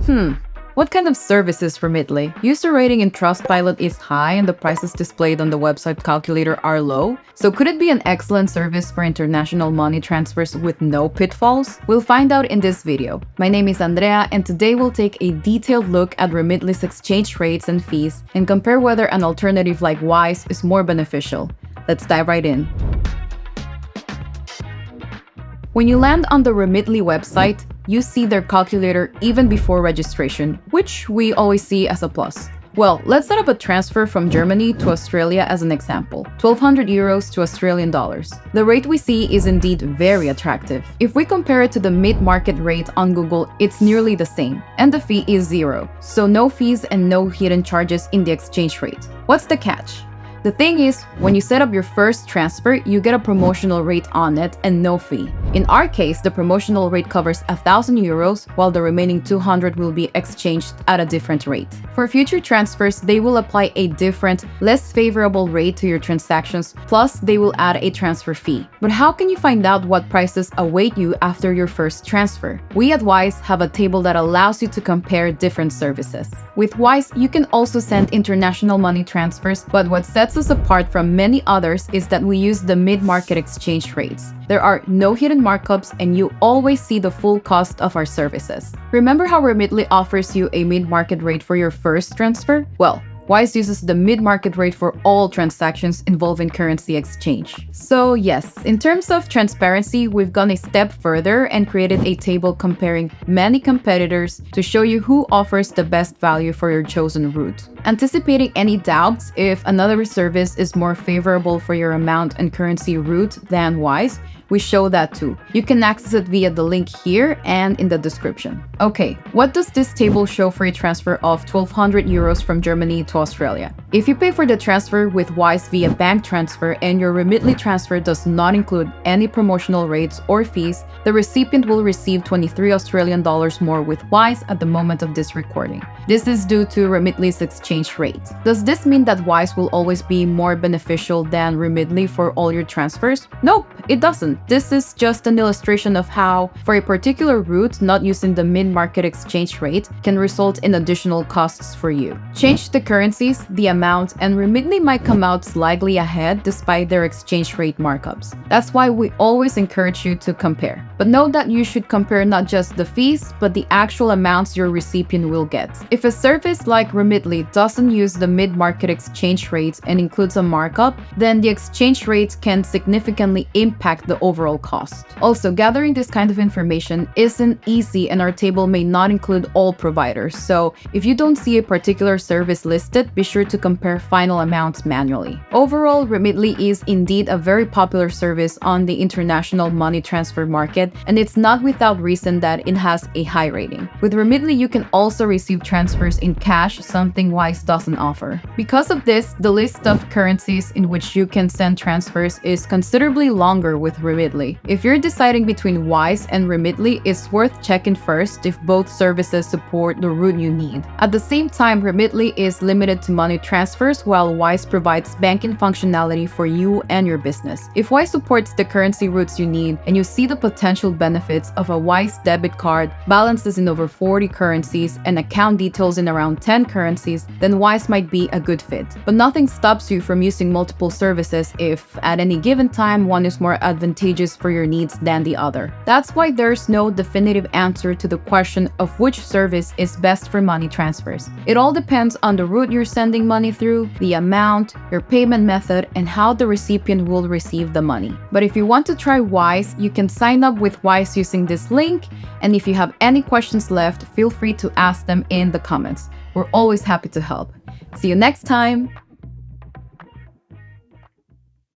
What kind of service is Remitly? User rating in Trustpilot is high and the prices displayed on the website calculator are low. So could it be an excellent service for international money transfers with no pitfalls? We'll find out in this video. My name is Andrea and today we'll take a detailed look at Remitly's exchange rates and fees and compare whether an alternative like Wise is more beneficial. Let's dive right in. When you land on the Remitly website, you see their calculator even before registration, which we always see as a plus. Well, let's set up a transfer from Germany to Australia as an example, 1,200 euros to Australian dollars. The rate we see is indeed very attractive. If we compare it to the mid-market rate on Google, it's nearly the same, and the fee is zero, so no fees and no hidden charges in the exchange rate. What's the catch? The thing is, when you set up your first transfer, you get a promotional rate on it and no fee. In our case, the promotional rate covers 1,000 euros, while the remaining 200 will be exchanged at a different rate. For future transfers, they will apply a different, less favorable rate to your transactions, plus they will add a transfer fee. But how can you find out what prices await you after your first transfer? We at Wise have a table that allows you to compare different services. With Wise, you can also send international money transfers, but what sets us apart from many others is that we use the mid-market exchange rates. There are no hidden markups and you always see the full cost of our services. Remember how Remitly offers you a mid-market rate for your first transfer? Well, Wise uses the mid-market rate for all transactions involving currency exchange. So yes, in terms of transparency, we've gone a step further and created a table comparing many competitors to show you who offers the best value for your chosen route. Anticipating any doubts if another service is more favorable for your amount and currency route than Wise, we show that too. You can access it via the link here and in the description. Okay, what does this table show for a transfer of 1,200 euros from Germany to Australia? If you pay for the transfer with Wise via bank transfer and your Remitly transfer does not include any promotional rates or fees, the recipient will receive 23 Australian dollars more with Wise at the moment of this recording. This is due to Remitly's exchange rate. Does this mean that Wise will always be more beneficial than Remitly for all your transfers? Nope, it doesn't. This is just an illustration of how, for a particular route, not using the mid-market exchange rate can result in additional costs for you. Change the currencies, the amount, and Remitly might come out slightly ahead despite their exchange rate markups. That's why we always encourage you to compare. But know that you should compare not just the fees, but the actual amounts your recipient will get. If a service like Remitly doesn't use the mid-market exchange rates and includes a markup, then the exchange rates can significantly impact the overall cost. Also, gathering this kind of information isn't easy and our table may not include all providers, so if you don't see a particular service listed, be sure to compare final amounts manually. Overall, Remitly is indeed a very popular service on the international money transfer market, and it's not without reason that it has a high rating. With Remitly, you can also receive transfers in cash, something Wise doesn't offer. Because of this, the list of currencies in which you can send transfers is considerably longer with Remitly. If you're deciding between Wise and Remitly, it's worth checking first if both services support the route you need. At the same time, Remitly is limited to money transfers while Wise provides banking functionality for you and your business. If Wise supports the currency routes you need and you see the potential benefits of a Wise debit card, balances in over 40 currencies, and account details in around 10 currencies, then Wise might be a good fit. But nothing stops you from using multiple services if, at any given time, one is more advantageous for your needs than the other. That's why there's no definitive answer to the question of which service is best for money transfers. It all depends on the route you're sending money through, the amount, your payment method, and how the recipient will receive the money. But if you want to try Wise, you can sign up with Wise using this link, and if you have any questions left, feel free to ask them in the comments. We're always happy to help. See you next time!